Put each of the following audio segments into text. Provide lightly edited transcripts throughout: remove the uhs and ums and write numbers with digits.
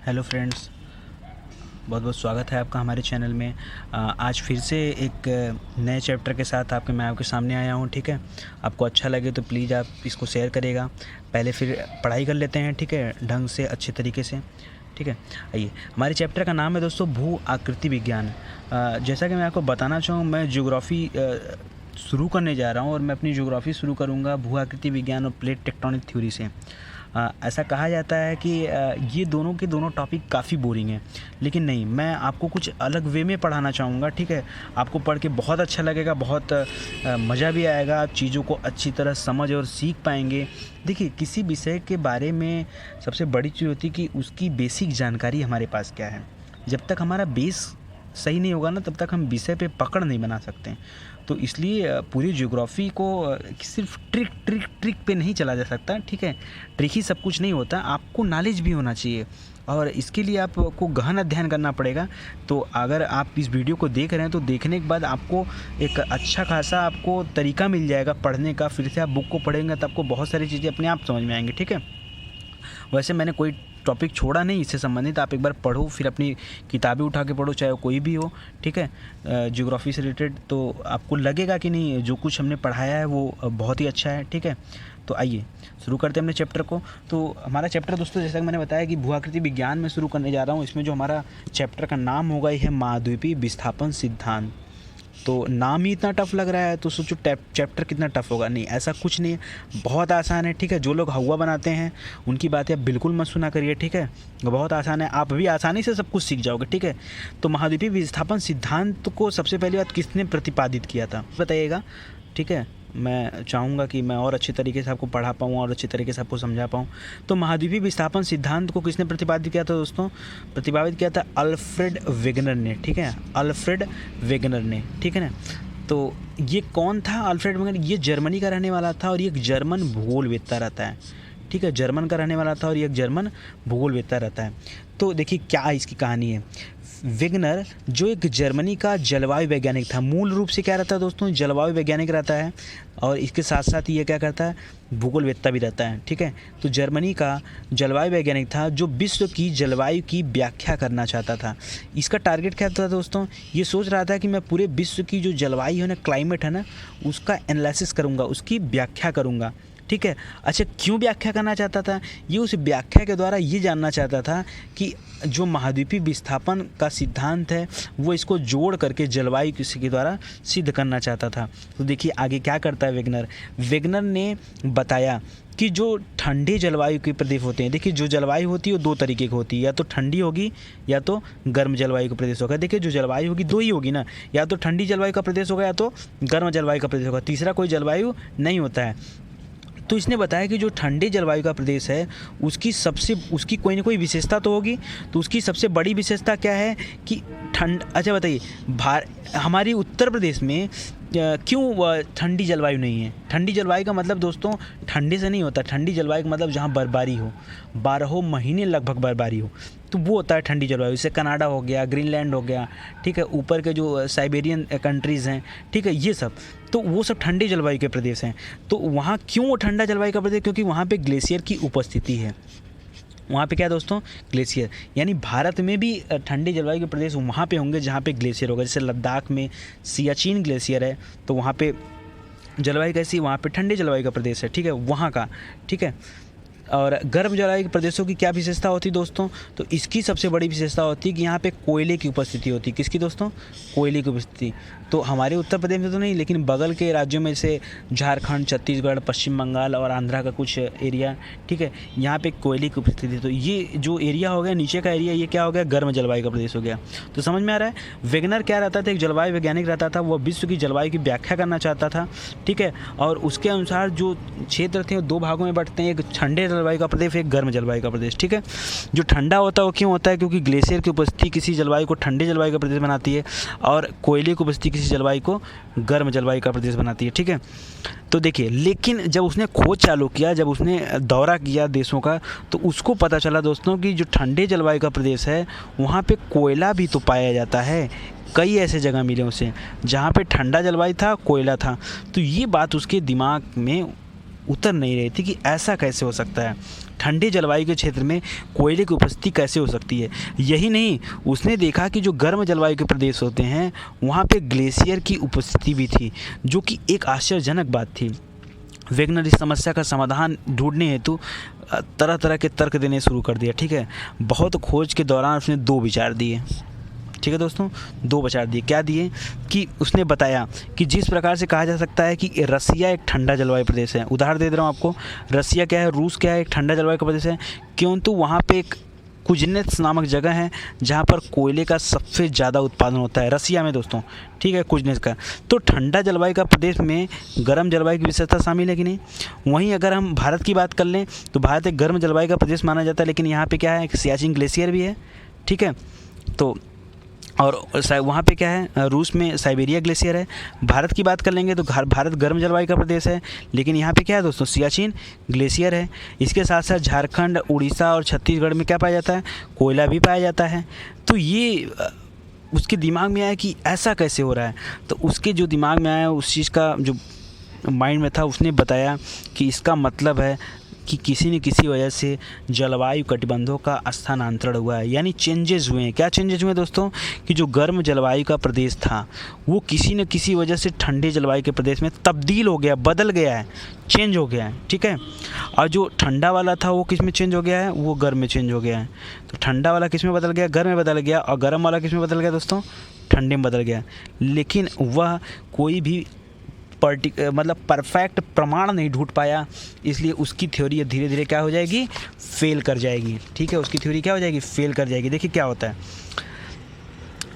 Hello friends, बहुत बहुत स्वागत है आपका हमारे चैनल में। आज फिर से एक नए चैप्टर के साथ मैं आपके सामने आया हूँ। ठीक है, आपको अच्छा लगे तो प्लीज़ आप इसको शेयर करिएगा। पहले फिर पढ़ाई कर लेते हैं, ठीक है, ढंग से अच्छे तरीके से। ठीक है, आइए, हमारे चैप्टर का नाम है दोस्तों भू आकृति विज्ञान। जैसा कि मैं आपको बताना चाहूँ, मैं ज्योग्राफ़ी शुरू करने जा रहा हूँ और मैं अपनी ज्योग्राफ़ी शुरू करूँगा भू आकृति विज्ञान और प्लेट टेक्टोनिक थ्योरी से। ऐसा कहा जाता है कि ये दोनों के दोनों टॉपिक काफ़ी बोरिंग हैं, लेकिन नहीं, मैं आपको कुछ अलग वे में पढ़ाना चाहूँगा। ठीक है, आपको पढ़ के बहुत अच्छा लगेगा, बहुत मज़ा भी आएगा, आप चीज़ों को अच्छी तरह समझ और सीख पाएंगे। देखिए, किसी विषय के बारे में सबसे बड़ी चीज़ होती है कि उसकी बेसिक जानकारी हमारे पास क्या है। जब तक हमारा बेस सही नहीं होगा ना, तब तक हम विषय पे पकड़ नहीं बना सकते। तो इसलिए पूरी ज्योग्राफी को सिर्फ ट्रिक पे नहीं चला जा सकता। ठीक है, ट्रिक ही सब कुछ नहीं होता, आपको नॉलेज भी होना चाहिए और इसके लिए आपको गहन अध्ययन करना पड़ेगा। तो अगर आप इस वीडियो को देख रहे हैं तो देखने के बाद आपको एक अच्छा खासा आपको तरीका मिल जाएगा पढ़ने का। फिर से आप बुक को पढ़ेंगे तो आपको बहुत सारी चीज़ें अपने आप समझ में आएंगी। ठीक है, वैसे मैंने कोई टॉपिक छोड़ा नहीं इससे संबंधित, आप एक बार पढ़ो, फिर अपनी किताबें उठा के पढ़ो, चाहे वो कोई भी हो। ठीक है, ज्योग्राफी से रिलेटेड, तो आपको लगेगा कि नहीं जो कुछ हमने पढ़ाया है वो बहुत ही अच्छा है। ठीक है, तो आइए शुरू करते हैं अपने चैप्टर को। तो हमारा चैप्टर दोस्तों, जैसा कि मैंने बताया कि भू आकृति विज्ञान में शुरू करने जा रहा हूँ। इसमें जो हमारा चैप्टर का नाम होगा ये है महाद्वीपीय विस्थापन सिद्धांत। तो नाम ही इतना टफ लग रहा है तो सोचो चैप्टर कितना टफ होगा। नहीं, ऐसा कुछ नहीं है, बहुत आसान है। ठीक है, जो लोग हवा बनाते हैं उनकी बातें आप बिल्कुल मत सुना करिए। ठीक है, बहुत आसान है, आप भी आसानी से सब कुछ सीख जाओगे। ठीक है, तो महाद्वीपीय विस्थापन सिद्धांत को सबसे पहली बात किसने प्रतिपादित किया था बताइएगा। ठीक है, मैं चाहूँगा कि मैं और अच्छे तरीके से आपको पढ़ा पाऊँ और अच्छे तरीके से आपको समझा पाऊँ। तो महाद्वीपीय विस्थापन सिद्धांत को किसने प्रतिपादित किया था दोस्तों? प्रतिपादित किया था अल्फ्रेड वेगनर ने। ठीक है, अल्फ्रेड वेगनर ने। ठीक है ना, तो ये कौन था अल्फ्रेड वेगनर? ये जर्मनी का रहने वाला था और ये एक जर्मन भूगोलवेत्ता रहता है। ठीक है, जर्मन का रहने वाला था और ये एक जर्मन भूगोलवेत्ता रहता है। तो देखिए क्या इसकी कहानी है। वेगनर जो एक जर्मनी का जलवायु वैज्ञानिक था, मूल रूप से क्या रहता है दोस्तों, जलवायु वैज्ञानिक रहता है और इसके साथ साथ ये क्या करता है, भूगोलवेत्ता भी रहता है। ठीक है, तो जर्मनी का जलवायु वैज्ञानिक था जो विश्व की जलवायु की व्याख्या करना चाहता था। इसका टारगेट क्या था दोस्तों, ये सोच रहा था कि मैं पूरे विश्व की जो जलवायु है ना, क्लाइमेट है ना, उसका एनालिसिस करूँगा, उसकी व्याख्या करूँगा। ठीक है, अच्छा, क्यों व्याख्या करना चाहता था? ये उस व्याख्या के द्वारा ये जानना चाहता था कि जो महाद्वीपीय विस्थापन का सिद्धांत है वो इसको जोड़ करके जलवायु किसी के द्वारा सिद्ध करना चाहता था। तो देखिए आगे क्या करता है वेगनर। वेगनर ने बताया कि जो ठंडे जलवायु के प्रदेश होते हैं, देखिए जो जलवायु होती है वो दो तरीके की होती है, या तो ठंडी होगी या तो गर्म जलवायु का प्रदेश होगा। देखिए जो जलवायु होगी दो ही होगी ना, या तो ठंडी जलवायु का प्रदेश होगा या तो गर्म जलवायु का प्रदेश होगा, तीसरा कोई जलवायु नहीं होता है। तो इसने बताया कि जो ठंडे जलवायु का प्रदेश है उसकी कोई ना कोई विशेषता तो होगी। तो उसकी सबसे बड़ी विशेषता क्या है कि अच्छा बताइए, हमारी उत्तर प्रदेश में क्यों ठंडी जलवायु नहीं है? ठंडी जलवायु का मतलब दोस्तों ठंडे से नहीं होता, ठंडी जलवायु का मतलब जहाँ बर्फबारी हो, 12 महीने लगभग बर्फबारी हो, तो वो होता है ठंडी जलवायु। जैसे कनाडा हो गया, ग्रीनलैंड हो गया, ठीक है, ऊपर के जो साइबेरियन कंट्रीज़ हैं, ठीक है, ये सब, तो वो सब ठंडी जलवायु के प्रदेश हैं। तो वहाँ क्यों ठंडा जलवायु का प्रदेश? क्योंकि वहाँ पे ग्लेशियर की उपस्थिति है। वहाँ पे क्या दोस्तों, ग्लेशियर, यानी भारत में भी ठंडे जलवायु के प्रदेश वहाँ पे होंगे जहाँ पे ग्लेशियर होगा। जैसे लद्दाख में सियाचिन ग्लेशियर है, तो वहाँ पे जलवायु कैसी, वहाँ पे ठंडे जलवायु का प्रदेश है। ठीक है, वहाँ का। ठीक है, और गर्म जलवायु के प्रदेशों की क्या विशेषता होती है दोस्तों? तो इसकी सबसे बड़ी विशेषता होती है कि यहाँ पे कोयले की उपस्थिति होती है। किसकी दोस्तों? कोयले की उपस्थिति। तो हमारे उत्तर प्रदेश में तो नहीं, लेकिन बगल के राज्यों में से झारखंड, छत्तीसगढ़, पश्चिम बंगाल और आंध्रा का कुछ एरिया, ठीक है, यहाँ पे कोयले की उपस्थिति। तो ये जो एरिया हो गया नीचे का एरिया, ये क्या हो गया, गर्म जलवायु का प्रदेश हो गया। तो समझ में आ रहा है, वेगनर क्या रहता था, एक जलवायु वैज्ञानिक रहता था, वह विश्व की जलवायु की व्याख्या करना चाहता था। ठीक है, और उसके अनुसार जो क्षेत्र थे वो दो भागों में बंटते हैं, एक ठंडे जलवायु का प्रदेश, एक गर्म जलवायु का प्रदेश। ठीक है, जो ठंडा होता है वो क्यों होता है? क्योंकि ग्लेशियर की उपस्थिति किसी जलवायु को ठंडे जलवायु का प्रदेश बनाती है और कोयले की उपस्थिति किसी जलवायु को गर्म जलवायु का प्रदेश बनाती है। ठीक है, तो देखिए, लेकिन जब उसने खोज चालू किया, जब उसने दौरा किया देशों का, तो उसको पता चला दोस्तों कि जो ठंडे जलवायु का प्रदेश है वहाँ पे कोयला भी तो पाया जाता है। कई ऐसे जगह मिले उसे जहाँ पे ठंडा जलवायु था, कोयला था। तो ये बात उसके दिमाग में उतर नहीं रही थी कि ऐसा कैसे हो सकता है। ठंडे जलवायु के क्षेत्र में कोयले की उपस्थिति कैसे हो सकती है। यही नहीं, उसने देखा कि जो गर्म जलवायु के प्रदेश होते हैं वहाँ पे ग्लेशियर की उपस्थिति भी थी, जो कि एक आश्चर्यजनक बात थी। वैज्ञानिक इस समस्या का समाधान ढूंढने हेतु तरह तरह के तर्क देने शुरू कर दिया। ठीक है, बहुत खोज के दौरान उसने 2 विचार दिए। ठीक है दोस्तों, 2 विचार दिए। क्या दिए कि उसने बताया कि जिस प्रकार से कहा जा सकता है कि रसिया एक ठंडा जलवायु प्रदेश है। उदाहरण दे रहा हूँ आपको, रसिया क्या है, रूस क्या है, एक ठंडा जलवायु का प्रदेश है, क्योंकि वहाँ पे एक कुजनेत्स नामक जगह है जहाँ पर कोयले का सबसे ज़्यादा उत्पादन होता है, रसिया में दोस्तों। ठीक है, कुजनेत्स का। तो ठंडा जलवायु का प्रदेश में गर्म जलवायु की विशेषता शामिल है कि नहीं। वहीं अगर हम भारत की बात कर लें तो भारत एक गर्म जलवायु का प्रदेश माना जाता है, लेकिन यहाँ पे क्या है, एक सियाचिन ग्लेशियर भी है। ठीक है, तो और वहाँ पे क्या है, रूस में साइबेरिया ग्लेशियर है। भारत की बात कर लेंगे तो भारत गर्म जलवायु का प्रदेश है, लेकिन यहाँ पे क्या है दोस्तों, सियाचिन ग्लेशियर है। इसके साथ साथ झारखंड, उड़ीसा और छत्तीसगढ़ में क्या पाया जाता है, कोयला भी पाया जाता है। तो ये उसके दिमाग में आया कि ऐसा कैसे हो रहा है। तो उसके जो दिमाग में आया, उस चीज़ का जो माइंड में था, उसने बताया कि इसका मतलब है कि किसी न किसी वजह से जलवायु कटिबंधों का स्थानांतरण हुआ है, यानी चेंजेस हुए हैं। क्या चेंजेस हुए दोस्तों, कि जो गर्म जलवायु का प्रदेश था वो किसी न किसी वजह से ठंडे जलवायु के प्रदेश में तब्दील हो गया, बदल गया है, चेंज हो गया है। ठीक है, और जो ठंडा वाला था वो किस में चेंज हो गया है, वो गर्म में चेंज हो गया है। तो ठंडा वाला किस में बदल गया, गर्म में बदल गया, और गर्म वाला किस में बदल गया दोस्तों, ठंडे में बदल गया। लेकिन वह कोई भी मतलब परफेक्ट प्रमाण नहीं ढूंढ पाया, इसलिए उसकी थ्योरी धीरे धीरे क्या हो जाएगी, फेल कर जाएगी। ठीक है, उसकी थ्योरी क्या हो जाएगी, फेल कर जाएगी। देखिए क्या होता है,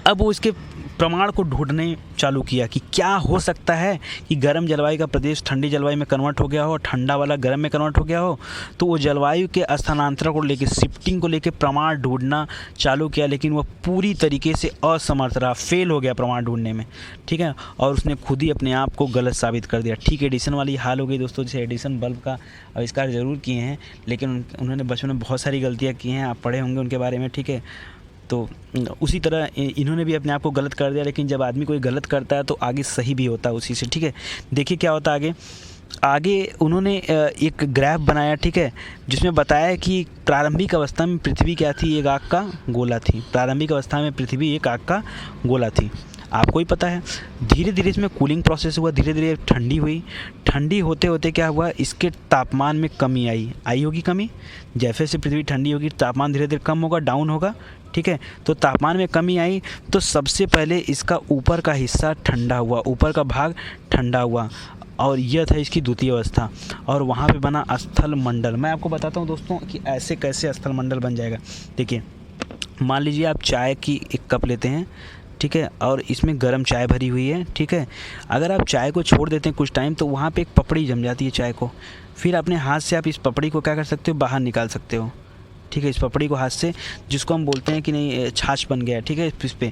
अब वो इसके प्रमाण को ढूंढने चालू किया कि क्या हो सकता है कि गर्म जलवायु का प्रदेश ठंडी जलवायु में कन्वर्ट हो गया हो, ठंडा वाला गर्म में कन्वर्ट हो गया हो। तो वो जलवायु के स्थानांतरण को लेकर, शिफ्टिंग को लेकर प्रमाण ढूंढना चालू किया, लेकिन वह पूरी तरीके से असमर्थ रहा, फेल हो गया प्रमाण ढूंढने में। ठीक है, और उसने खुद ही अपने आप को गलत साबित कर दिया। ठीक, एडिसन वाली हाल हो गई दोस्तों। जैसे एडिसन बल्ब का आविष्कार ज़रूर किए हैं, लेकिन उन्होंने बचपन में बहुत सारी गलतियाँ की हैं, आप पढ़े होंगे उनके बारे में। ठीक है, तो उसी तरह इन्होंने भी अपने आप को गलत कर दिया, लेकिन जब आदमी कोई गलत करता है तो आगे सही भी होता है उसी से। ठीक है, देखिए क्या होता है आगे उन्होंने एक ग्राफ बनाया। ठीक है, जिसमें बताया कि प्रारंभिक अवस्था में पृथ्वी क्या थी, एक आग का गोला थी। प्रारंभिक अवस्था में पृथ्वी एक आग का गोला थी, आपको ही पता है। धीरे धीरे इसमें कूलिंग प्रोसेस हुआ, धीरे धीरे ठंडी हुई। ठंडी होते होते क्या हुआ, इसके तापमान में कमी आई होगी कमी। जैसे से पृथ्वी ठंडी होगी तापमान धीरे धीरे कम होगा, डाउन होगा। ठीक है, तो तापमान में कमी आई तो सबसे पहले इसका ऊपर का हिस्सा ठंडा हुआ, ऊपर का भाग ठंडा हुआ, और यह था इसकी द्वितीय अवस्था। और वहाँ पे बना स्थल मंडल। मैं आपको बताता हूँ दोस्तों कि ऐसे कैसे स्थल मंडल बन जाएगा। देखिए, मान लीजिए आप चाय की एक कप लेते हैं, ठीक है, और इसमें गर्म चाय भरी हुई है। ठीक है, अगर आप चाय को छोड़ देते हैं कुछ टाइम तो वहाँ पे एक पपड़ी जम जाती है चाय को। फिर अपने हाथ से आप इस पपड़ी को क्या कर सकते हो, बाहर निकाल सकते हो। ठीक है, इस पपड़ी को हाथ से, जिसको हम बोलते हैं कि नहीं छाछ बन गया। ठीक है, इस पे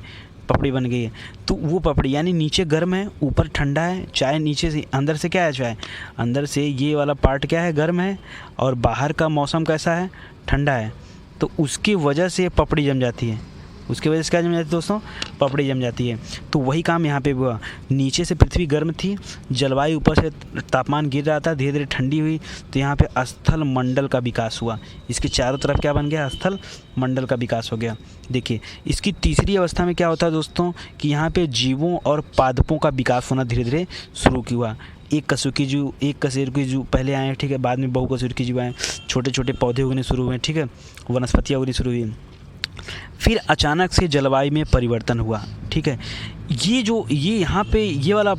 पपड़ी बन गई है, तो वो पपड़ी यानी नीचे गर्म है, ऊपर ठंडा है। चाय नीचे से, अंदर से क्या है, चाय अंदर से ये वाला पार्ट क्या है, गर्म है, और बाहर का मौसम कैसा है, ठंडा है। तो उसकी वजह से पपड़ी जम जाती है। उसकी वजह से क्या जम जाती है दोस्तों, पपड़ी जम जाती है। तो वही काम यहाँ पे हुआ। नीचे से पृथ्वी गर्म थी, जलवायु ऊपर से तापमान गिर रहा था, धीरे धीरे ठंडी हुई, तो यहाँ पे स्थल मंडल का विकास हुआ। इसके चारों तरफ क्या बन गया, स्थल मंडल का विकास हो गया। देखिए, इसकी तीसरी अवस्था में क्या होता है दोस्तों, कि यहाँ पे जीवों और पादपों का विकास होना धीरे धीरे शुरू हुआ। एक कशेरुकी जीव पहले आए, ठीक है, बाद में बहुकशेरुकी जीव आए, छोटे छोटे पौधे उगने शुरू हुए। ठीक है, वनस्पतियाँ उगनी शुरू हुई। फिर अचानक से जलवायु में परिवर्तन हुआ। ठीक है, ये यहाँ पे ये वाला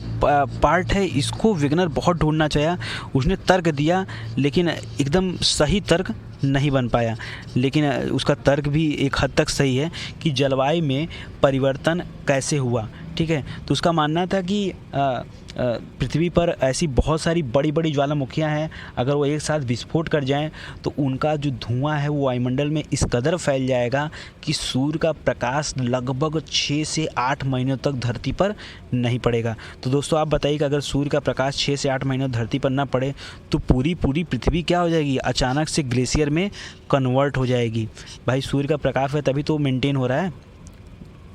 पार्ट है, इसको विग्नर बहुत ढूंढना चाहा। उसने तर्क दिया, लेकिन एकदम सही तर्क नहीं बन पाया। लेकिन उसका तर्क भी एक हद तक सही है कि जलवायु में परिवर्तन कैसे हुआ। ठीक है, तो उसका मानना था कि पृथ्वी पर ऐसी बहुत सारी बड़ी बड़ी ज्वालामुखियाँ हैं, अगर वो एक साथ विस्फोट कर जाएं तो उनका जो धुआं है वो वायुमंडल में इस कदर फैल जाएगा कि सूर्य का प्रकाश लगभग 6 से 8 महीनों तक धरती पर नहीं पड़ेगा। तो दोस्तों आप बताइए कि अगर सूर्य का प्रकाश 6 से 8 महीनों धरती पर ना पड़े तो पूरी पृथ्वी क्या हो जाएगी, अचानक से ग्लेशियर में कन्वर्ट हो जाएगी। भाई सूर्य का प्रकाश है तभी तो मेंटेन हो रहा है।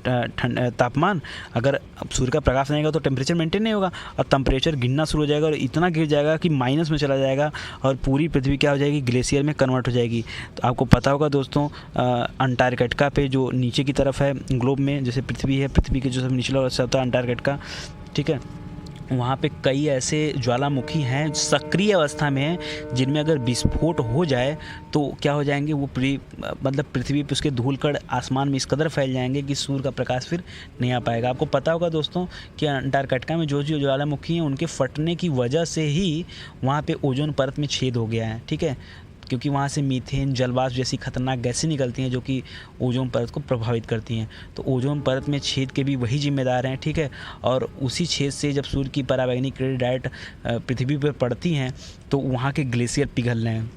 तापमान, अगर सूर्य का प्रकाश नहीं आएगा तो टेम्परेचर मेंटेन नहीं होगा और टेम्परेचर गिरना शुरू हो जाएगा और इतना गिर जाएगा कि माइनस में चला जाएगा और पूरी पृथ्वी क्या हो जाएगी, ग्लेशियर में कन्वर्ट हो जाएगी। तो आपको पता होगा दोस्तों, अंटार्कटिका पे जो नीचे की तरफ है ग्लोब में, जैसे पृथ्वी है, पृथ्वी के जो सब निचला हिस्सा होता है अंटार्कटिका, ठीक है, वहाँ पे कई ऐसे ज्वालामुखी हैं सक्रिय अवस्था में हैं, जिनमें अगर विस्फोट हो जाए तो क्या हो जाएंगे, वो मतलब पृथ्वी पे उसके धूलकण आसमान में इस कदर फैल जाएंगे कि सूर्य का प्रकाश फिर नहीं आ पाएगा। आपको पता होगा दोस्तों कि अंटार्कटिका में जो ज्वालामुखी हैं उनके फटने की वजह से ही वहाँ पे ओजोन परत में छेद हो गया है, ठीक है, क्योंकि वहाँ से मीथेन, जलवाष्प जैसी खतरनाक गैसें निकलती हैं जो कि ओजोन परत को प्रभावित करती हैं। तो ओजोन परत में छेद के भी वही जिम्मेदार हैं, ठीक है, और उसी छेद से जब सूर्य की पराबैंगनी किरणें डायरेक्ट पृथ्वी पर पड़ती हैं तो वहाँ के ग्लेशियर पिघल रहे हैं,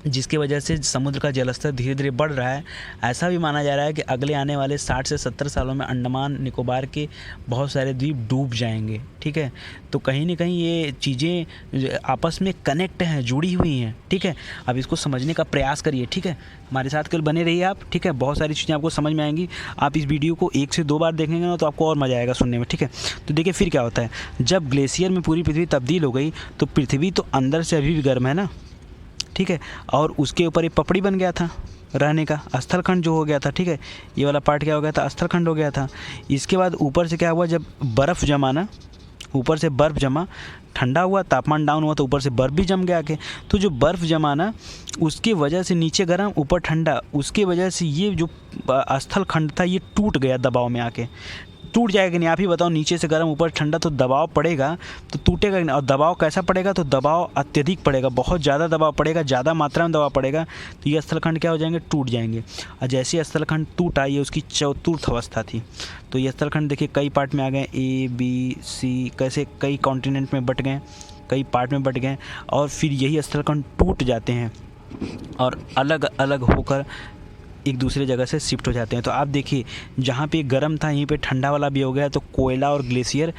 जिसकी वजह से समुद्र का जलस्तर धीरे धीरे बढ़ रहा है। ऐसा भी माना जा रहा है कि अगले आने वाले 60 से 70 सालों में अंडमान निकोबार के बहुत सारे द्वीप डूब जाएंगे, ठीक है। तो कहीं ना कहीं ये चीज़ें आपस में कनेक्ट हैं, जुड़ी हुई हैं, ठीक है। अब इसको समझने का प्रयास करिए, ठीक है, हमारे साथ कल बने रहिए आप, ठीक है, बहुत सारी चीज़ें आपको समझ में आएंगी। आप इस वीडियो को 1 से 2 बार देखेंगे ना तो आपको और मज़ा आएगा सुनने में, ठीक है। तो देखिए फिर क्या होता है, जब ग्लेशियर में पूरी पृथ्वी तब्दील हो गई तो पृथ्वी तो अंदर से अभी भी गर्म है ना, ठीक है, और उसके ऊपर एक पपड़ी बन गया था रहने का, स्थलखंड जो हो गया था, ठीक है, ये वाला पार्ट क्या हो गया था, स्थलखंड हो गया था। इसके बाद ऊपर से क्या हुआ, जब बर्फ़ जमा ना, ऊपर से बर्फ़ जमा, ठंडा हुआ, तापमान डाउन हुआ तो ऊपर से बर्फ़ भी जम गया के, तो जो बर्फ़ जमा ना उसकी वजह से नीचे गर्म ऊपर ठंडा, उसकी वजह से ये जो स्थलखंड था ये टूट गया, दबाव में आके टूट जाएगा कि नहीं, आप ही बताओ। नीचे से गर्म ऊपर ठंडा तो दबाव पड़ेगा तो टूटेगा नहीं, और दबाव कैसा पड़ेगा, तो दबाव अत्यधिक पड़ेगा, बहुत ज़्यादा दबाव पड़ेगा, ज़्यादा मात्रा में दबाव पड़ेगा तो ये स्थलखंड क्या हो जाएंगे, टूट जाएंगे। और जैसे स्थलखंड टूटा, ये उसकी चतुर्थ अवस्था थी। तो ये स्थलखंड देखिए कई पार्ट में आ गए, A, B, C, कैसे कई कॉन्टिनेंट में बट गए, कई पार्ट में बट गए, और फिर यही स्थलखंड टूट जाते हैं और अलग अलग होकर एक दूसरे जगह से शिफ्ट हो जाते हैं। तो आप देखिए जहाँ पे गर्म था यहीं पे ठंडा वाला भी हो गया, तो कोयला और ग्लेशियर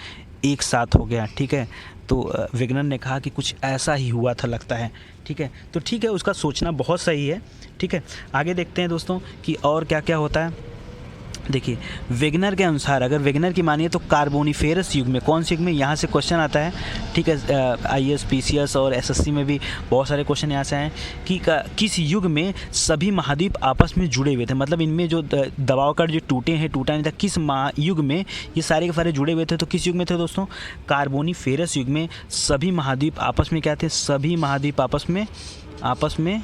एक साथ हो गया, ठीक है। तो विज्ञान ने कहा कि कुछ ऐसा ही हुआ था लगता है, ठीक है। तो ठीक है, उसका सोचना बहुत सही है, ठीक है। आगे देखते हैं दोस्तों कि और क्या क्या होता है। देखिए वेगनर के अनुसार, अगर वेगनर की मानिए तो कार्बोनिफेरस युग में, कौन से युग में, यहाँ से क्वेश्चन आता है, ठीक है। IAS, PCS और SSC में भी बहुत सारे क्वेश्चन यहाँ से आए कि किस युग में सभी महाद्वीप आपस में जुड़े हुए थे, मतलब इनमें जो दबाव का जो टूटा नहीं था, किस युग में ये सारे के सारे जुड़े हुए थे। तो किस युग में थे दोस्तों, कार्बोनिफेरस युग में सभी महाद्वीप आपस में क्या थे, सभी महाद्वीप आपस में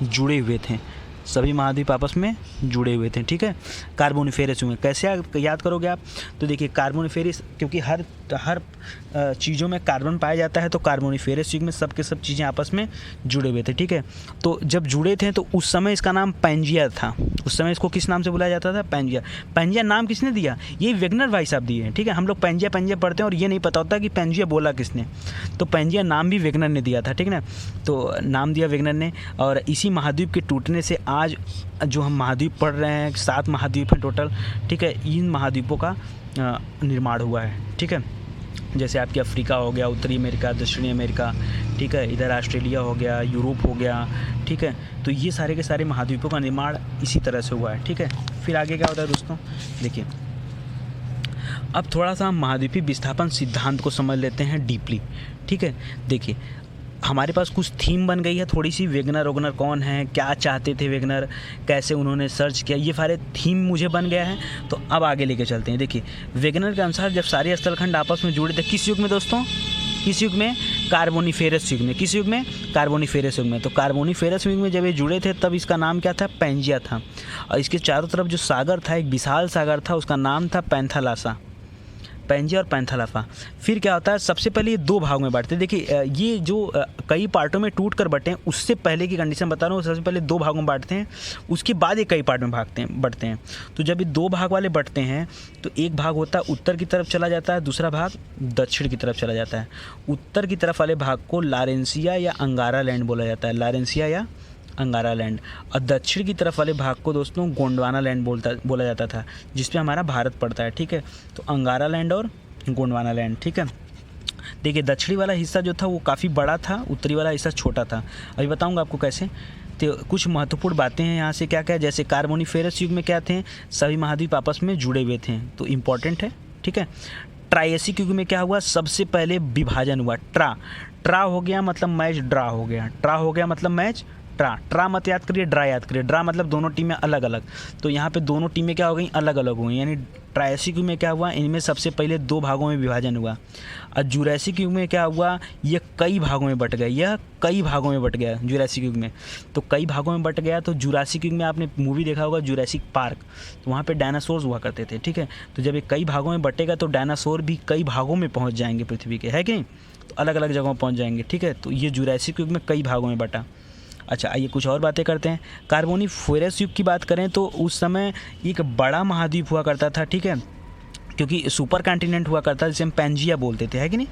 जुड़े हुए थे, सभी महाद्वीप आपस में जुड़े हुए थे, ठीक है। कार्बोनिफेरस युग में कैसे याद करोगे आप, तो देखिए कार्बोनिफेरस, क्योंकि हर चीज़ों में कार्बन पाया जाता है, तो कार्बोनिफेरस युग में सब के सब चीज़ें आपस में जुड़े हुए थे, ठीक है। तो जब जुड़े थे तो उस समय इसका नाम पैंजिया था, उस समय इसको किस नाम से बुलाया जाता था, पैंजिया। पैंजिया नाम किसने दिया, ये वेगनर भाई साहब दिए हैं, ठीक है। हम लोग पैंजिया पढ़ते हैं और ये नहीं पता होता कि पैंजिया बोला किसने, तो पैंजिया नाम भी वेगनर ने दिया था, ठीक है ना। तो नाम दिया वेगनर ने, और इसी महाद्वीप के टूटने से आज जो हम महाद्वीप पढ़ रहे हैं, 7 महाद्वीप हैं टोटल, ठीक है, इन महाद्वीपों का निर्माण हुआ है, ठीक है। जैसे आपके अफ्रीका हो गया, उत्तरी अमेरिका, दक्षिणी अमेरिका, ठीक है, इधर ऑस्ट्रेलिया हो गया, यूरोप हो गया, ठीक है। तो ये सारे के सारे महाद्वीपों का निर्माण इसी तरह से हुआ है, ठीक है। फिर आगे क्या होता है दोस्तों, देखिए अब थोड़ा सा हम महाद्वीपीय विस्थापन सिद्धांत को समझ लेते हैं डीपली, ठीक है। देखिए हमारे पास कुछ थीम बन गई है थोड़ी सी, वेगनर कौन है, क्या चाहते थे वेगनर, कैसे उन्होंने सर्च किया, ये सारे थीम मुझे बन गया है। तो अब आगे लेके चलते हैं। देखिए वेगनर के अनुसार जब सारे स्थलखंड आपस में जुड़े थे, किस युग में दोस्तों, किस युग में, कार्बोनिफेरस युग में। किस युग में, कार्बोनिफेरस युग में। तो कार्बोनिफेरस युग में जब ये जुड़े थे तब इसका नाम क्या था, पैंजिया था, और इसके चारों तरफ जो सागर था, एक विशाल सागर था, उसका नाम था पैंथालासा, पैंजिया और पैंथालाफा। फिर क्या होता है, सबसे पहले ये 2 भाग में बांटते हैं। देखिए ये जो कई पार्टों में टूट कर बटे हैं, उससे पहले की कंडीशन बता रहा हूँ, सबसे पहले 2 भागों में बांटते हैं, उसके बाद ये कई पार्ट में बढ़ते हैं। तो जब ये 2 भाग वाले बढ़ते हैं तो एक भाग होता है उत्तर की तरफ चला जाता है, दूसरा भाग दक्षिण की तरफ चला जाता है। उत्तर की तरफ वाले भाग को लारेंसिया या अंगारा लैंड बोला जाता है, लारेंसिया या अंगारा लैंड, और दक्षिण की तरफ वाले भाग को दोस्तों गोंडवाना लैंड बोला जाता था, जिसपे हमारा भारत पड़ता है, ठीक है। तो अंगारा लैंड और गोंडवाना लैंड, ठीक है। देखिए दक्षिणी वाला हिस्सा जो था वो काफ़ी बड़ा था, उत्तरी वाला हिस्सा छोटा था। अभी बताऊंगा आपको कैसे। तो कुछ महत्वपूर्ण बातें हैं यहाँ से क्या क्या, जैसे कार्बोनिफेरस युग में क्या थे, सभी महाद्वीप आपस में जुड़े हुए थे, तो इम्पॉर्टेंट है, ठीक है। ट्रायसिक युग में क्या हुआ, सबसे पहले विभाजन हुआ, ट्रा हो गया मतलब मैच ड्रा हो गया, ट्रा हो गया मतलब मैच ट्रा मत याद करिए, ड्रा याद करिए, ड्रा मतलब दोनों टीमें अलग अलग, तो यहाँ पे दोनों टीमें क्या हो गई, अलग अलग हो गई, यानी ट्रायसिक युग में क्या हुआ, इनमें सबसे पहले 2 भागों में विभाजन हुआ। और जुरासिक युग में क्या हुआ, ये कई भागों में बट गया, यह कई भागों में बट गया जुरासिक युग में, तो कई भागों में बट गया। तो जुरासिक युग में आपने मूवी देखा होगा जुरासिक पार्क, तो वहाँ पे डायनासोर्स हुआ करते थे, ठीक है। तो जब ये कई भागों में बटेगा तो डायनासोर भी कई भागों में पहुँच जाएंगे पृथ्वी के, है कि नहीं, तो अलग अलग जगहों पहुँच जाएंगे, ठीक है। तो ये जुरासिक युग में कई भागों में बटा। अच्छा, आइए कुछ और बातें करते हैं। कार्बोनिफेरस युग की बात करें तो उस समय एक बड़ा महाद्वीप हुआ करता था, ठीक है, क्योंकि सुपर कॉन्टिनेंट हुआ करता था जिसे हम पैंजिया बोलते थे, है कि नहीं,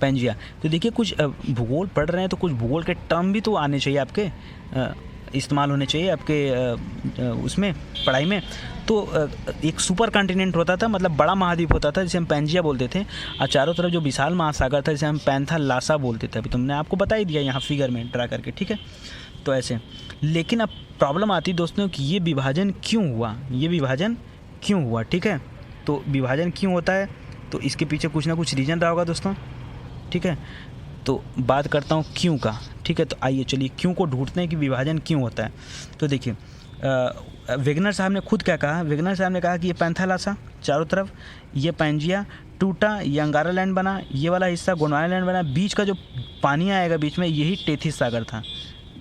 पैंजिया। तो देखिए कुछ भूगोल पढ़ रहे हैं तो कुछ भूगोल के टर्म भी तो आने चाहिए आपके, इस्तेमाल होने चाहिए आपके उसमें पढ़ाई में। तो एक सुपर कॉन्टिनेंट होता था, मतलब बड़ा महाद्वीप होता था जिसे हम पैंजिया बोलते थे, और चारों तरफ जो विशाल महासागर था जिसे हम पैंथालासा बोलते थे। अभी तुमने आपको बता ही दिया यहाँ फिगर में ड्रा करके, ठीक है। तो ऐसे, लेकिन अब प्रॉब्लम आती है दोस्तों कि ये विभाजन क्यों हुआ, ये विभाजन क्यों हुआ, ठीक है। तो विभाजन क्यों होता है, तो इसके पीछे कुछ ना कुछ रीज़न रहा होगा दोस्तों, ठीक है। तो बात करता हूँ क्यों का, ठीक है। तो आइए चलिए क्यों को ढूंढते हैं कि विभाजन क्यों होता है। तो देखिए वेगनर साहब ने खुद क्या कहा, वेगनर साहब ने कहा कि ये पैंथालासा चारों तरफ, ये पैंजिया टूटा, ये अंगारा लैंड बना, ये वाला हिस्सा गोंडवाना लैंड बना, बीच का जो पानी आएगा बीच में यही टेथिस सागर था।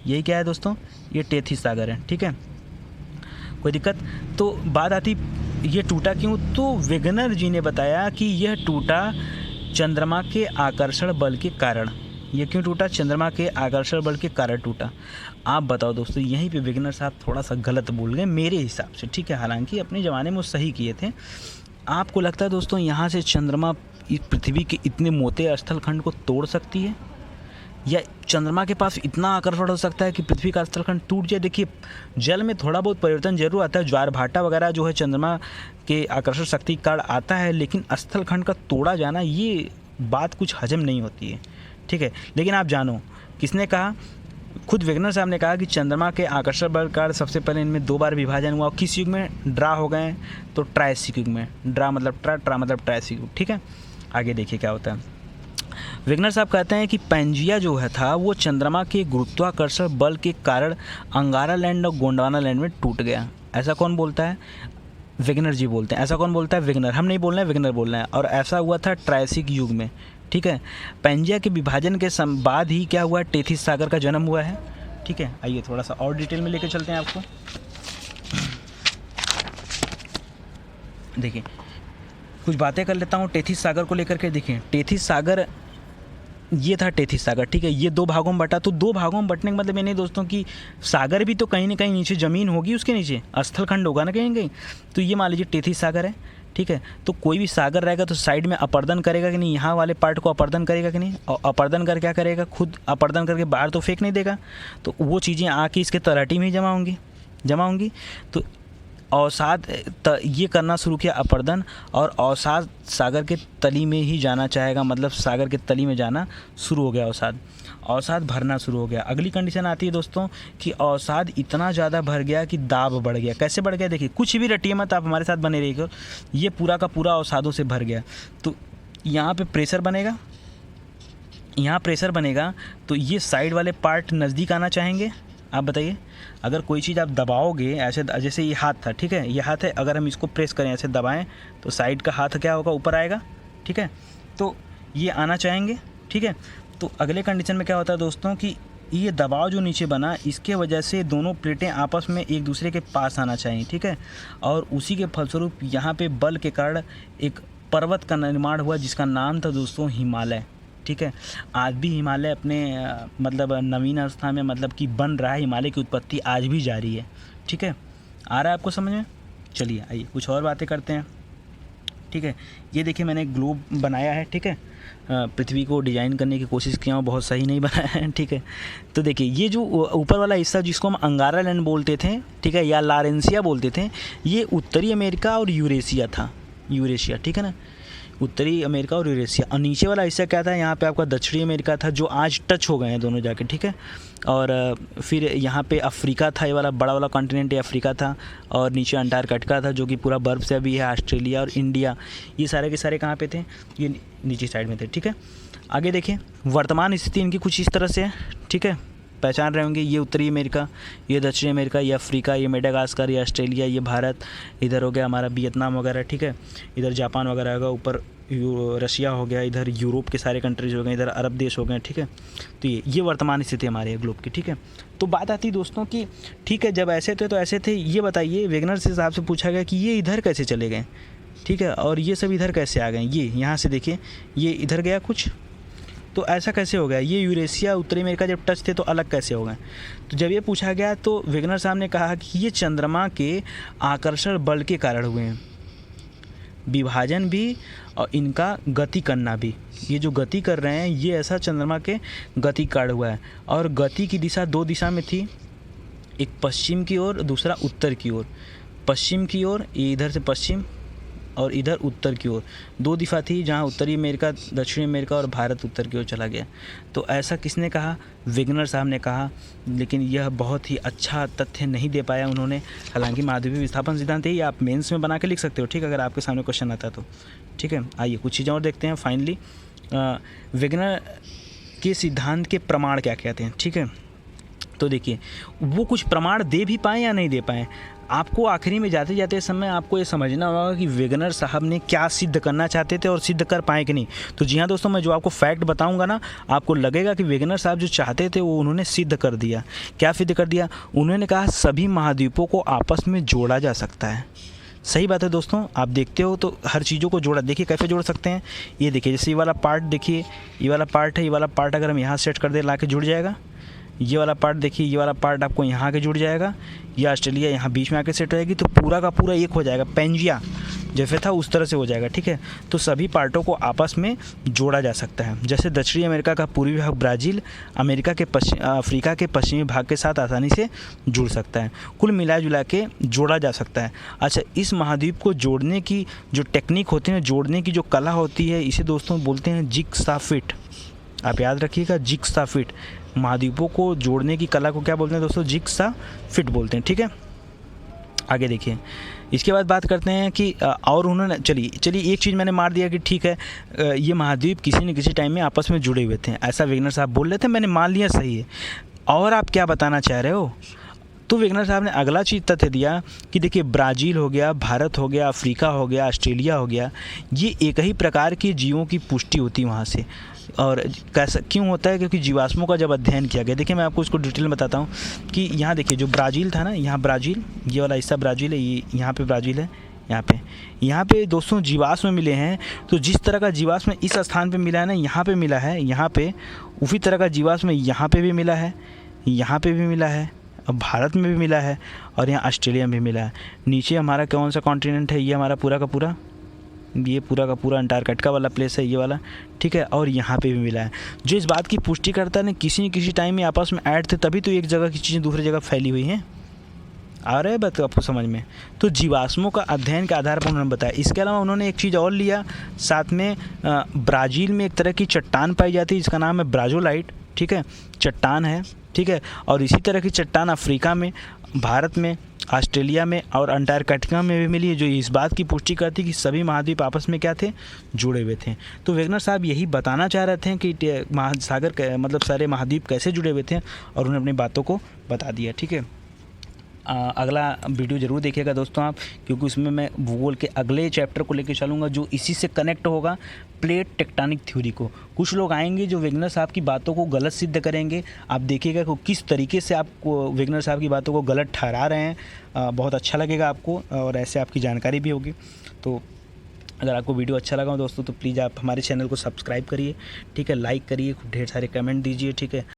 यही क्या है दोस्तों, ये टेथिस सागर है, ठीक है, कोई दिक्कत। तो बात आती ये टूटा क्यों, तो वेगनर जी ने बताया कि यह टूटा चंद्रमा के आकर्षण बल के कारण। ये क्यों टूटा, चंद्रमा के आकर्षण बल के कारण टूटा। आप बताओ दोस्तों, यहीं पे वेगनर साहब थोड़ा सा गलत बोल गए मेरे हिसाब से, ठीक है, हालांकि अपने ज़माने में वो सही किए थे। आपको लगता है दोस्तों यहाँ से चंद्रमा पृथ्वी के इतने मोटे स्थलखंड को तोड़ सकती है, या चंद्रमा के पास इतना आकर्षण हो सकता है कि पृथ्वी का स्थलखंड टूट जाए। देखिए जल में थोड़ा बहुत परिवर्तन जरूर आता है, ज्वार भाटा वगैरह जो है चंद्रमा के आकर्षण शक्ति के कारण आता है, लेकिन स्थलखंड का तोड़ा जाना ये बात कुछ हजम नहीं होती है, ठीक है। लेकिन आप जानो किसने कहा, खुद वेगनर साहब ने कहा कि चंद्रमा के आकर्षण बल कारण सबसे पहले इनमें 2 बार विभाजन हुआ। किस युग में, ड्रा हो गए, तो ट्रायसिक युग में, ड्रा मतलब ट्रा मतलब ट्रायसिक युग, ठीक है। आगे देखिए क्या होता है। वेगनर साहब कहते हैं कि पैंजिया जो है था वो चंद्रमा के गुरुत्वाकर्षण बल के कारण अंगारा लैंड और गोंडवाना लैंड में टूट गया। ऐसा कौन बोलता है, वेगनर जी बोलते हैं। ऐसा कौन बोलता है, वेगनर, हम नहीं बोल रहे हैं, वेगनर बोल रहे हैं। और ऐसा हुआ था ट्रायसिक युग में, ठीक है। पैंजिया के विभाजन के बाद ही क्या हुआ, टेथिस सागर का जन्म हुआ है, ठीक है। आइए थोड़ा सा और डिटेल में लेकर चलते हैं आपको। देखिए कुछ बातें कर लेता हूँ टेथिस सागर को लेकर के। देखिए टेथिस सागर, ये था टेथिस सागर, ठीक है। ये 2 भागों में बटा, तो 2 भागों में बटने का मतलब ये नहीं दोस्तों कि सागर भी तो कहीं ना कहीं नीचे ज़मीन होगी, उसके नीचे स्थलखंड होगा ना कहीं ना कहीं। तो ये मान लीजिए टेथिस सागर है, ठीक है। तो कोई भी सागर रहेगा तो साइड में अपर्दन करेगा कि नहीं, यहाँ वाले पार्ट को अपर्दन करेगा कि नहीं, और अपर्दन कर क्या करेगा, खुद अपर्दन करके बाहर तो फेंक नहीं देगा, तो वो चीज़ें आके इसके तलहटी में ही जमा होंगी। तो अवसाद ये करना शुरू किया अपर्दन, और अवसाद सागर के तली में ही जाना चाहेगा, मतलब सागर के तली में जाना शुरू हो गया, अवसाद भरना शुरू हो गया। अगली कंडीशन आती है दोस्तों कि अवसाद इतना ज़्यादा भर गया कि दाब बढ़ गया। कैसे बढ़ गया, देखिए कुछ भी रटिए मत, आप हमारे साथ बने रहिएगा। ये पूरा का पूरा अवसादों से भर गया, तो यहाँ पे प्रेशर बनेगा, यहाँ प्रेशर बनेगा, तो ये साइड वाले पार्ट नज़दीक आना चाहेंगे। आप बताइए, अगर कोई चीज़ आप दबाओगे ऐसे, जैसे ये हाथ था, ठीक है, ये हाथ है, अगर हम इसको प्रेस करें ऐसे दबाएं तो साइड का हाथ क्या होगा, ऊपर आएगा, ठीक है। तो ये आना चाहेंगे, ठीक है। तो अगले कंडीशन में क्या होता है दोस्तों कि ये दबाव जो नीचे बना, इसके वजह से दोनों प्लेटें आपस में एक दूसरे के पास आना चाहिए, ठीक है। और उसी के फलस्वरूप यहाँ पे बल के कारण एक पर्वत का निर्माण हुआ जिसका नाम था दोस्तों हिमालय, ठीक है। आज भी हिमालय अपने मतलब नवीन अवस्था में मतलब कि बन रहा है, हिमालय की उत्पत्ति आज भी जारी है, ठीक है। आ रहा है आपको समझ में। चलिए आइए कुछ और बातें करते हैं, ठीक है। ये देखिए मैंने एक ग्लोब बनाया है, ठीक है, पृथ्वी को डिज़ाइन करने की कोशिश किया हूँ, बहुत सही नहीं बनाया है, ठीक है। तो देखिए ये जो ऊपर वाला हिस्सा जिसको हम अंगारा लैंड बोलते थे, ठीक है, या लारेंसिया बोलते थे, ये उत्तरी अमेरिका और यूरेशिया था, यूरेशिया, ठीक है ना। उत्तरी अमेरिका और यूरेशिया। और नीचे वाला हिस्सा क्या था, यहाँ पे आपका दक्षिणी अमेरिका था, जो आज टच हो गए हैं दोनों जाके, ठीक है। और फिर यहाँ पे अफ्रीका था, ये वाला बड़ा वाला कॉन्टिनेंट ये अफ्रीका था। और नीचे अंटार्कटिका था जो कि पूरा बर्फ़ से अभी है। ऑस्ट्रेलिया और इंडिया ये सारे के सारे कहाँ पे थे, ये नीचे साइड में थे, ठीक है। आगे देखिए वर्तमान स्थिति इनकी कुछ इस तरह से है, ठीक है, पहचान रहे होंगे। ये उत्तरी अमेरिका, ये दक्षिणी अमेरिका, ये अफ्रीका, ये मेडागास्कर, ये ऑस्ट्रेलिया, ये भारत, इधर हो गया हमारा वियतनाम वगैरह, ठीक है। इधर जापान वगैरह होगा, ऊपर रशिया हो गया, इधर यूरोप के सारे कंट्रीज़ हो गए, इधर अरब देश हो गए, ठीक है। तो ये वर्तमान स्थिति हमारे ग्लोब की, ठीक है। तो बात आती है दोस्तों कि ठीक है जब ऐसे थे तो ऐसे थे, ये बताइए वेगनर से साहब से पूछा गया कि ये इधर कैसे चले गए, ठीक है, और ये सब इधर कैसे आ गए। ये यहाँ से देखिए ये इधर गया कुछ, तो ऐसा कैसे हो गया। ये यूरेशिया उत्तरी अमेरिका जब टच थे तो अलग कैसे हो गए। तो जब ये पूछा गया तो वेगनर साहब ने कहा कि ये चंद्रमा के आकर्षण बल के कारण हुए हैं, विभाजन भी और इनका गति करना भी। ये जो गति कर रहे हैं ये ऐसा चंद्रमा के गति कारण हुआ है। और गति की दिशा दो दिशा में थी, एक पश्चिम की ओर, दूसरा उत्तर की ओर। पश्चिम की ओर ये इधर से पश्चिम और इधर उत्तर की ओर, दो दिशा थी जहाँ उत्तरी अमेरिका, दक्षिणी अमेरिका और भारत उत्तर की ओर चला गया। तो ऐसा किसने कहा, वेगनर साहब ने कहा। लेकिन यह बहुत ही अच्छा तथ्य नहीं दे पाया उन्होंने। हालांकि महाद्वीपीय विस्थापन सिद्धांत है, ये आप मेंस में बना के लिख सकते हो, ठीक है, अगर आपके सामने क्वेश्चन आता है तो, ठीक है। आइए कुछ चीज़ें और देखते हैं। फाइनली वेगनर के सिद्धांत के प्रमाण क्या कहते हैं, ठीक है। तो देखिए वो कुछ प्रमाण दे भी पाए या नहीं दे पाए। आपको आखिरी में जाते जाते समय आपको ये समझना होगा कि वेगनर साहब ने क्या सिद्ध करना चाहते थे और सिद्ध कर पाए कि नहीं। तो जी हाँ दोस्तों, मैं जो आपको फैक्ट बताऊंगा ना, आपको लगेगा कि वेगनर साहब जो चाहते थे वो उन्होंने सिद्ध कर दिया। क्या सिद्ध कर दिया, उन्होंने कहा सभी महाद्वीपों को आपस में जोड़ा जा सकता है। सही बात है दोस्तों, आप देखते हो तो हर चीज़ों को जोड़ा, देखिए कैसे जोड़ सकते हैं। ये देखिए जैसे ये वाला पार्ट देखिए, ये वाला पार्ट है, ये वाला पार्ट अगर हम यहाँ सेट कर दें ला के जुड़ जाएगा। ये वाला पार्ट देखिए, ये वाला पार्ट आपको यहाँ के जुड़ जाएगा, ये ऑस्ट्रेलिया यहाँ बीच में आके सेट हो जाएगी, तो पूरा का पूरा एक हो जाएगा, पेंजिया जैसे था उस तरह से हो जाएगा, ठीक है। तो सभी पार्टों को आपस में जोड़ा जा सकता है। जैसे दक्षिणी अमेरिका का पूर्वी भाग ब्राज़ील अमेरिका के अफ्रीका के पश्चिमी भाग के साथ आसानी से जुड़ सकता है, कुल मिला जुला के जोड़ा जा सकता है। अच्छा, इस महाद्वीप को जोड़ने की जो टेक्निक होती है, जोड़ने की जो कला होती है, इसे दोस्तों बोलते हैं जिगसॉ फिट। आप याद रखिएगा, जिगसॉ फिट। महाद्वीपों को जोड़ने की कला को क्या बोलते हैं दोस्तों, जिगसॉ फिट बोलते हैं, ठीक है। आगे देखिए, इसके बाद बात करते हैं कि और उन्होंने चलिए एक चीज़ मैंने मार दिया कि ठीक है ये महाद्वीप किसी न किसी टाइम में आपस में जुड़े हुए थे, ऐसा वेगनर साहब बोल रहे थे, मैंने मान लिया, सही है। और आप क्या बताना चाह रहे हो, तो वेगनर साहब ने अगला चीज़ तथ्य दिया कि देखिए ब्राज़ील हो गया, भारत हो गया, अफ्रीका हो गया, ऑस्ट्रेलिया हो गया, ये एक ही प्रकार के जीवों की पुष्टि होती है वहाँ से। और कैसा क्यों होता है, क्योंकि जीवाश्मों का जब अध्ययन किया गया। देखिए मैं आपको इसको डिटेल में बताता हूँ कि यहाँ देखिए जो ब्राज़ील था ना, यहाँ ब्राज़ील, ये वाला हिस्सा ब्राज़ील है, ये यहाँ पे ब्राज़ील है, यहाँ पे दोस्तों जीवाश्म मिले हैं। तो जिस तरह का जीवाश्म इस स्थान पे मिला है ना, यहाँ पे मिला है, यहाँ पे उसी तरह का जीवाश्म यहाँ पे भी मिला है, यहाँ पे भी मिला है, अब भारत में भी मिला है और यहाँ ऑस्ट्रेलिया में भी मिला है। नीचे हमारा कौन सा कॉन्टिनेंट है, ये हमारा पूरा का पूरा, ये पूरा का पूरा अंटार्कटिका वाला प्लेस है, ये वाला, ठीक है। और यहाँ पे भी मिला है, जो इस बात की पुष्टि करता है ना किसी न किसी टाइम में आपस में ऐड थे, तभी तो एक जगह की चीज़ें दूसरी जगह फैली हुई हैं। आ रहा है बात आपको समझ में। तो जीवाश्मों का अध्ययन के आधार पर उन्होंने बताया। इसके अलावा उन्होंने एक चीज़ और लिया साथ में, ब्राज़ील में एक तरह की चट्टान पाई जाती है जिसका नाम है ब्राज़ोलाइट, ठीक है, चट्टान है, ठीक है। और इसी तरह की चट्टान अफ्रीका में, भारत में, ऑस्ट्रेलिया में और अंटार्कटिका में भी मिली है, जो इस बात की पुष्टि करती है कि सभी महाद्वीप आपस में क्या थे, जुड़े हुए थे। तो वेगनर साहब यही बताना चाह रहे थे कि महासागर मतलब सारे महाद्वीप कैसे जुड़े हुए थे, और उन्होंने अपनी बातों को बता दिया, ठीक है। अगला वीडियो ज़रूर देखिएगा दोस्तों आप, क्योंकि उसमें मैं भूगोल के अगले चैप्टर को लेकर चलूँगा जो इसी से कनेक्ट होगा, प्लेट टेक्टोनिक थ्योरी को। कुछ लोग आएंगे जो वेगनर साहब की बातों को गलत सिद्ध करेंगे, आप देखिएगा कि किस तरीके से आपको वेगनर साहब की बातों को गलत ठहरा रहे हैं। बहुत अच्छा लगेगा आपको और ऐसे आपकी जानकारी भी होगी। तो अगर आपको वीडियो अच्छा लगा हो दोस्तों तो प्लीज़ आप हमारे चैनल को सब्सक्राइब करिए, ठीक है, लाइक करिए, ढेर सारे कमेंट दीजिए, ठीक है।